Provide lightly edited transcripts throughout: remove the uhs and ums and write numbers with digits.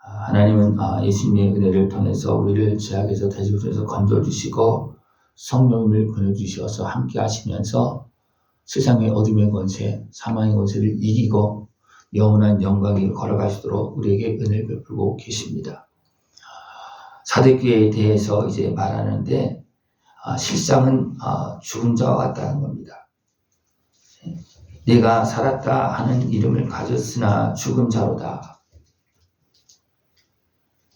하나님은 예수님의 은혜를 통해서 우리를 죄악에서 대적에서 건져주시고 성령님을 보내주셔서 함께 하시면서 세상의 어둠의 권세, 사망의 권세를 이기고 영원한 영광을 걸어가시도록 우리에게 은혜를 베풀고 계십니다. 사대교회에 대해서 이제 말하는데 실상은 죽은 자와 같다는 겁니다. 내가 살았다 하는 이름을 가졌으나 죽은 자로다.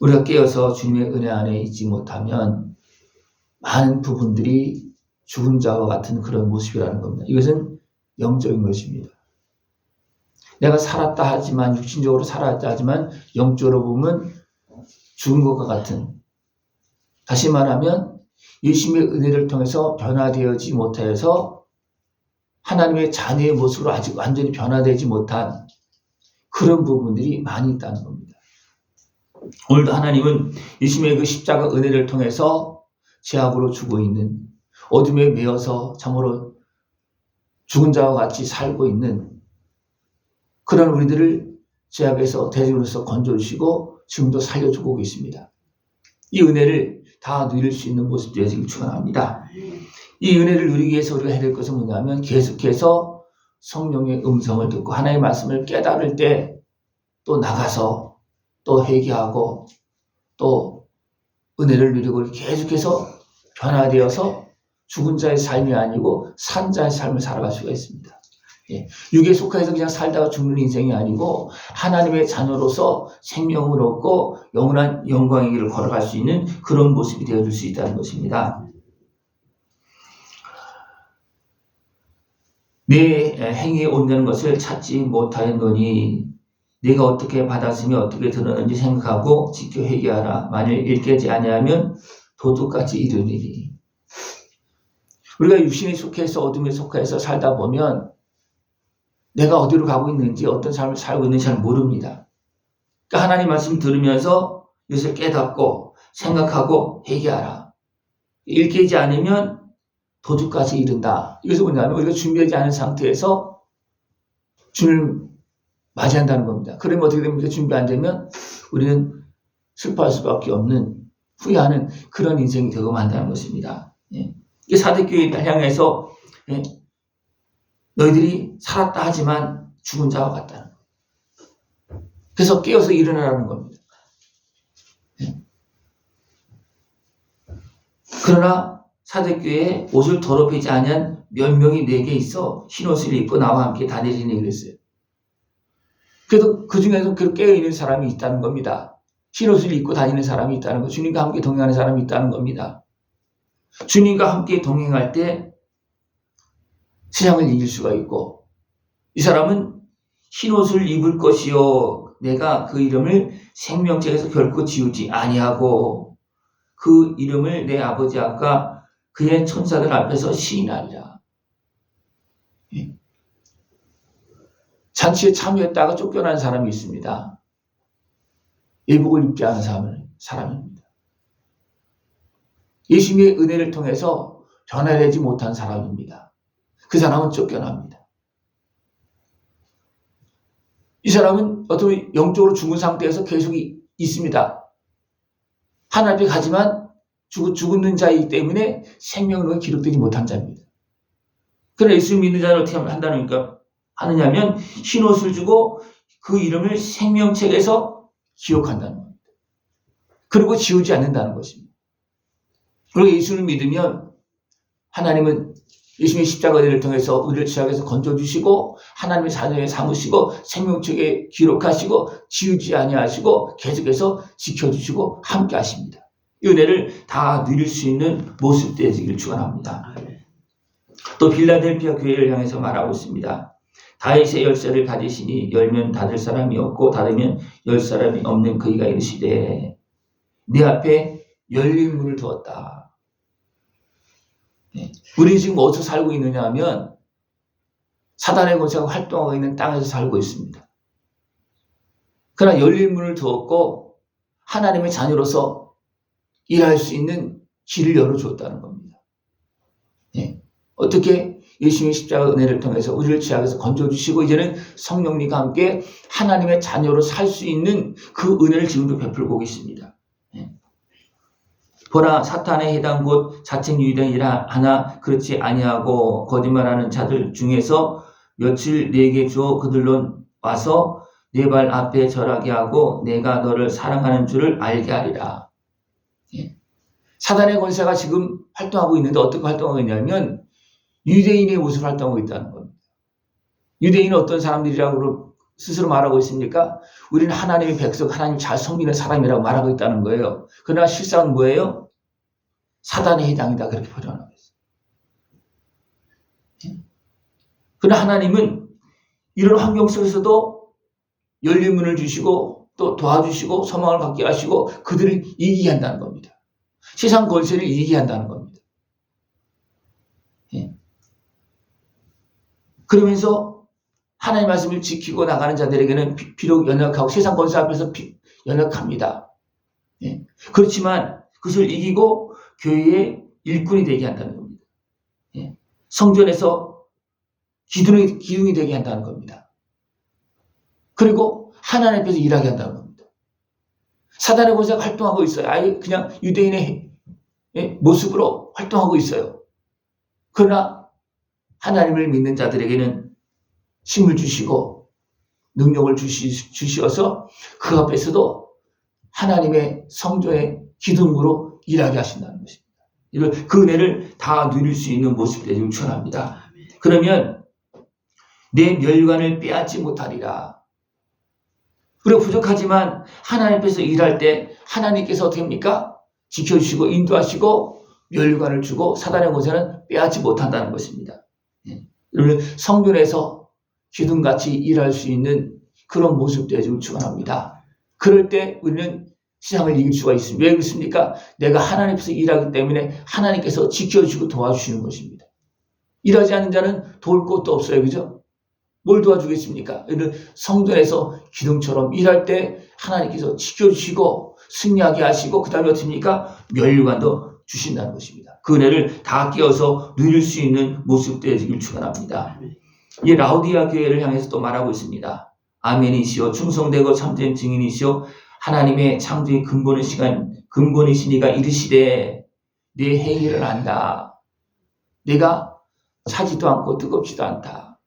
우리가 깨어서 주님의 은혜 안에 있지 못하면 많은 부분들이 죽은 자와 같은 그런 모습이라는 겁니다. 이것은 영적인 것입니다. 내가 살았다 하지만 육신적으로 살았다 하지만 영적으로 보면 죽은 것과 같은, 다시 말하면 예수님의 은혜를 통해서 변화되지 못해서 하나님의 자녀의 모습으로 아직 완전히 변화되지 못한 그런 부분들이 많이 있다는 겁니다. 오늘도 하나님은 예수님의 그 십자가 은혜를 통해서 죄악으로 죽어 있는, 어둠에 매여서 참으로 죽은 자와 같이 살고 있는 그런 우리들을 죄악에서 대적으로서 건져주시고 지금도 살려주고 계십니다. 이 은혜를 다 누릴 수 있는 모습 되어지길 축원합니다. 이 은혜를 누리기 위해서 우리가 해야 될 것은 뭐냐면 계속해서 성령의 음성을 듣고 하나님의 말씀을 깨달을 때 또 나가서 또 회개하고 또 은혜를 누리고 계속해서 변화되어서 죽은 자의 삶이 아니고 산 자의 삶을 살아갈 수가 있습니다. 육에 속해서 그냥 살다가 죽는 인생이 아니고 하나님의 자녀로서 생명을 얻고 영원한 영광의 길을 걸어갈 수 있는 그런 모습이 되어줄 수 있다는 것입니다. 내 행위에 온다는 것을 찾지 못하였노니 네가 어떻게 받았으며 어떻게 들었는지 생각하고 지켜 회개하라. 만일 일깨지 아니하면 도둑같이 이르리니. 우리가 육신에 속해서 어둠에 속해서 살다 보면 내가 어디로 가고 있는지 어떤 삶을 살고 있는지 잘 모릅니다. 그러니까 하나님 말씀 들으면서 이것을 깨닫고 생각하고 회개하라. 일깨지 않으면 도둑같이 이른다. 이것은 뭐냐면 우리가 준비하지 않은 상태에서 주님을 맞이한다는 겁니다. 그러면 어떻게 됩니까? 준비 안 되면 우리는 슬퍼할 수밖에 없는, 후회하는 그런 인생이 되고 만다는 것입니다. 이 사대교회를 향해서 너희들이 살았다 하지만 죽은 자와 같다는 거예요. 그래서 깨어서 일어나라는 겁니다. 그러나 사대교회에 옷을 더럽히지 아니한 몇 명이 내게 있어 흰옷을 입고 나와 함께 다니리니 그랬어요. 그래도 그 중에서 그렇게 깨어있는 사람이 있다는 겁니다. 흰옷을 입고 다니는 사람이 있다는 거, 주님과 함께 동행하는 사람이 있다는 겁니다. 주님과 함께 동행할 때 세상을 이길 수가 있고, 이 사람은 흰옷을 입을 것이요 내가 그 이름을 생명책에서 결코 지우지 아니하고 그 이름을 내 아버지 앞과 그의 천사들 앞에서 시인하리라. 잔치에 참여했다가 쫓겨난 사람이 있습니다. 예복을 입지 않은 사람입니다. 예수님의 은혜를 통해서 변화되지 못한 사람입니다. 그 사람은 쫓겨납니다. 이 사람은 어떤 영적으로 죽은 상태에서 계속 있습니다. 하나님 앞에 가지만 죽는 자이기 때문에 생명은 기록되지 못한 자입니다. 그러나 예수 믿는 자를 어떻게 하느냐면 흰옷을 주고 그 이름을 생명책에서 기록한다는 겁니다. 그리고 지우지 않는다는 것입니다. 그리고 예수를 믿으면 하나님은 예수님의 십자가 은혜를 통해서 우리를 죄악에서 건져주시고 하나님의 자녀에 삼으시고 생명책에 기록하시고 지우지 아니하시고 계속해서 지켜주시고 함께 하십니다. 이 은혜를 다 누릴 수 있는 모습 되어지기를 축원합니다. 또 빌라델피아 교회를 향해서 말하고 있습니다. 다윗의 열쇠를 가지시니 열면 닫을 사람이 없고 닫으면 열 사람이 없는 그이가 이르시되 내 앞에 열린 문을 두었다. 우리 지금 어디서 살고 있느냐 하면 사단의 권세가 활동하고 있는 땅에서 살고 있습니다. 그러나 열린 문을 두었고 하나님의 자녀로서 일할 수 있는 길을 열어주었다는 겁니다. 어떻게 예수님의 십자가 은혜를 통해서 우리를 죄악에서 건져주시고 이제는 성령님과 함께 하나님의 자녀로 살 수 있는 그 은혜를 지금도 베풀고 계십니다. 보라 사탄의 해당 곧 자책 유대인이라 하나 그렇지 아니하고 거짓말하는 자들 중에서 며칠 내게 주어 그들로 와서 내 발 앞에 절하게 하고 내가 너를 사랑하는 줄을 알게 하리라. 사단의 권세가 지금 활동하고 있는데 어떻게 활동하고 있냐면 유대인의 모습을 활동하고 있다는 겁니다. 유대인은 어떤 사람들이라고 스스로 말하고 있습니까? 우리는 하나님의 백성, 하나님 잘 섬기는 사람이라고 말하고 있다는 거예요. 그러나 실상은 뭐예요? 사단의 해당이다 그렇게 표현하고 있어요. 그러나 하나님은 이런 환경 속에서도 열린 문을 주시고 또 도와주시고 소망을 갖게 하시고 그들을 이기게 한다는 겁니다. 세상 권세를 이기게 한다는 겁니다. 그러면서 하나님의 말씀을 지키고 나가는 자들에게는 비록 연약하고 세상 권세 앞에서 연약합니다. 그렇지만 그것을 이기고 교회의 일꾼이 되게 한다는 겁니다. 성전에서 기둥이 되게 한다는 겁니다. 그리고 하나님 앞에서 일하게 한다는 겁니다. 사단의 권세가 활동하고 있어요. 아예 그냥 유대인의 모습으로 활동하고 있어요. 그러나 하나님을 믿는 자들에게는 힘을 주시고 능력을 주시어서 그 앞에서도 하나님의 성전의 기둥으로 일하게 하신다는 것입니다. 그 은혜를 다 누릴 수 있는 모습이 되기를 축원합니다. 그러면 내 멸관을 빼앗지 못하리라. 우리가 부족하지만 하나님 앞에서 일할 때 하나님께서 어떻게 합니까? 지켜주시고 인도하시고 멸관을 주고 사단의 권세는 빼앗지 못한다는 것입니다. 여러분 성전에서 기둥같이 일할 수 있는 그런 모습 되기를 축원합니다. 그럴 때 우리는 세상을 이길 수가 있습니다. 왜 그렇습니까? 내가 하나님 앞에서 일하기 때문에 하나님께서 지켜주시고 도와주시는 것입니다. 일하지 않는 자는 도울 것도 없어요. 그죠? 뭘 도와주겠습니까? 성전에서 기둥처럼 일할 때 하나님께서 지켜주시고 승리하게 하시고 그 다음에 어떻습니까? 멸관도 주신다는 것입니다. 그 은혜를 다 끼어서 누릴 수 있는 모습 되기를 축원합니다. 이 라우디아 교회를 향해서 또 말하고 있습니다. 아멘이시오 충성되고 참된 증인이시오 하나님의 창조의 근본이시니가 이르시되 내 행위를 안다. 내가 차지도 않고 뜨겁지도 않다.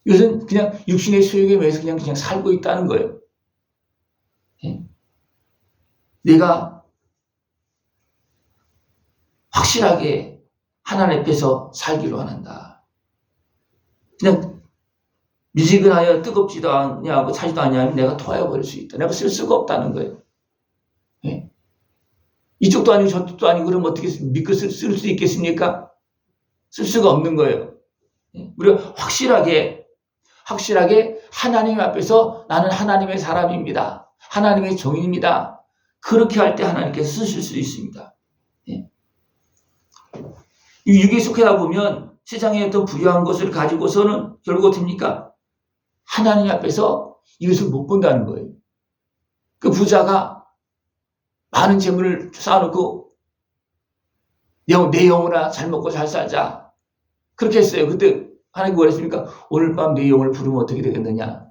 이것은 그냥 육신의 소욕에 매여서 그냥 살고 있다는 거예요. 내가 확실하게 하나님 앞에서 살기로 원한다. 그냥 미지근하여 뜨겁지도 않냐고 차지도 않냐면 내가 토하여버릴 수 있다. 내가 쓸 수가 없다는 거예요. 이쪽도 아니고 저쪽도 아니고 그럼 어떻게 믿고 쓸 수 있겠습니까? 쓸 수가 없는 거예요. 우리가 확실하게 하나님 앞에서 나는 하나님의 사람입니다. 하나님의 종입니다. 그렇게 할 때 하나님께서 쓰실 수 있습니다. 이 육에 속하다 보면 세상에 어떤 부유한 것을 가지고서는 결국 어떻습니까? 하나님 앞에서 이것을 못 본다는 거예요. 그 부자가 많은 재물을 쌓아놓고 내 영혼아 잘 먹고 잘 살자. 그렇게 했어요. 그때 하나님 뭐라 했습니까? 오늘 밤 내 영혼을 부르면 어떻게 되겠느냐.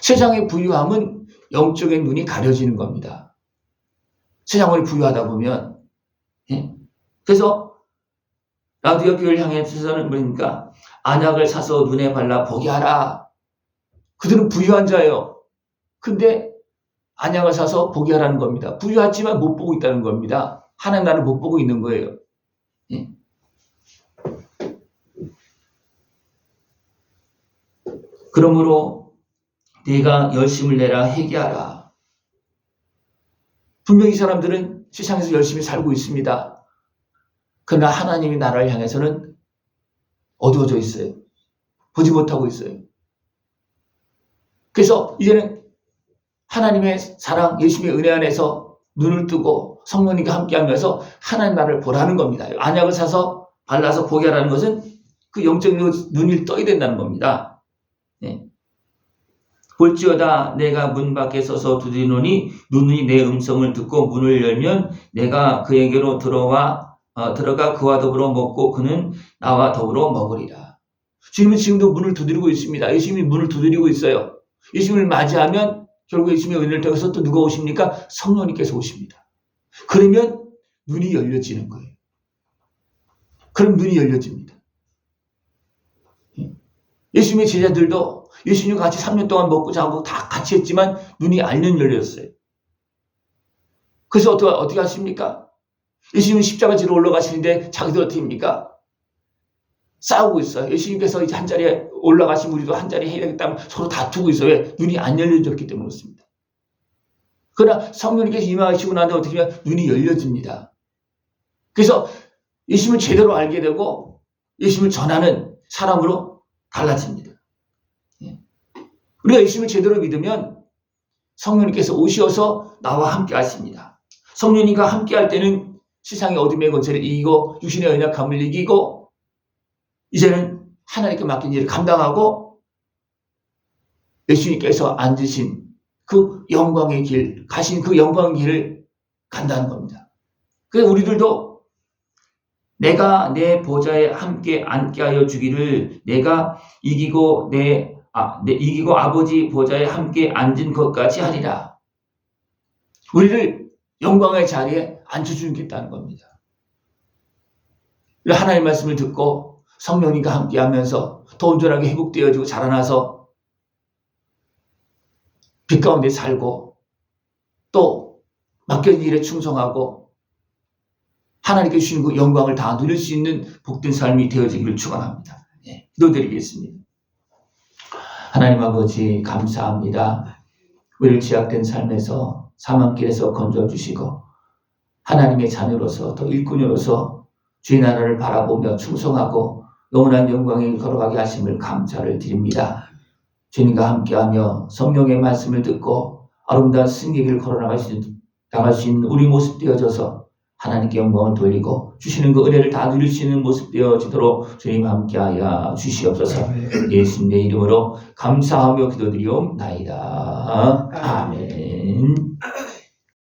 세상의 부유함은 영적인 눈이 가려지는 겁니다. 세상을 부유하다 보면. 그래서 라우디아 교회를 향해서는 뭐입니까? 안약을 사서 눈에 발라 보게 하라. 그들은 부유한 자예요. 근데 안약을 사서 보게 하라는 겁니다. 부유하지만 못 보고 있다는 겁니다. 하나님 나를 못 보고 있는 거예요. 그러므로 네가 열심을 내라 회개하라. 분명히 이 사람들은 세상에서 열심히 살고 있습니다. 그러나 하나님의 나라를 향해서는 어두워져 있어요. 보지 못하고 있어요. 그래서 이제는 하나님의 사랑, 예수님의 은혜 안에서 눈을 뜨고 성령님과 함께하면서 하나님 나라를 보라는 겁니다. 안약을 사서 발라서 보게 하라는 것은 그 영적인 눈이 떠야 된다는 겁니다. 볼지어다 내가 문 밖에 서서 두드리노니 누누이 내 음성을 듣고 문을 열면 내가 그에게로 들어와 들어가 그와 더불어 먹고 그는 나와 더불어 먹으리라. 주님은 지금도 문을 두드리고 있습니다. 예수님이 문을 두드리고 있어요. 예수님을 맞이하면 결국 예수님의 은혜를 통해서 또 누가 오십니까? 성령님께서 오십니다. 그러면 눈이 열려지는 거예요. 그럼 눈이 열려집니다. 예수님의 제자들도 예수님과 같이 3년 동안 먹고 자고 다 같이 했지만 눈이 알면 열렸어요. 그래서 어떻게 하십니까? 예수님은 십자가 지러 올라가시는데 자기들 어떻게 합니까? 싸우고 있어요. 예수님께서 이제 한 자리에 올라가시면 우리도 한 자리에 해야 되겠다면 서로 다투고 있어요. 왜? 눈이 안 열려졌기 때문에 그렇습니다. 그러나 성령님께서 임하시고 난 다음에 어떻게 하면 눈이 열려집니다. 그래서 예수님을 제대로 알게 되고 예수님을 전하는 사람으로 달라집니다. 우리가 예수님을 제대로 믿으면 성령님께서 오셔서 나와 함께 하십니다. 성령님과 함께 할 때는 세상의 어둠의 권세를 이기고 육신의 연약함을 이기고 이제는 하나님께 맡긴 일을 감당하고 예수님께서 앉으신 그 영광의 길, 가신 그 영광의 길을 간다는 겁니다. 그래서 우리들도 내가 내 보좌에 함께 앉게 하여 주기를 내가 이기고 이기고 아버지 보좌에 함께 앉은 것까지 하리라. 우리를 영광의 자리에 앉혀주겠다는 겁니다. 하나님의 말씀을 듣고 성령님과 함께 하면서 더 온전하게 회복되어지고 자라나서 빛 가운데 살고 또 맡겨진 일에 충성하고 하나님께 주신 그 영광을 다 누릴 수 있는 복된 삶이 되어지기를 축원합니다. 기도드리겠습니다. 하나님 아버지 감사합니다. 우리를 제약된 삶에서 사망길에서 건져주시고 하나님의 자녀로서 또 일꾼으로서 주의 나라를 바라보며 충성하고 영원한 영광에 걸어가게 하심을 감사를 드립니다. 주님과 함께하며 성령의 말씀을 듣고 아름다운 승리의 길을 걸어나갈 수 있는 우리 모습 되어져서 하나님께 영광을 돌리고 주시는 그 은혜를 다 누릴 수 있는 모습 되어지도록 주님 함께하여 주시옵소서. 예수님의 이름으로 감사하며 기도드리옵나이다. 아멘.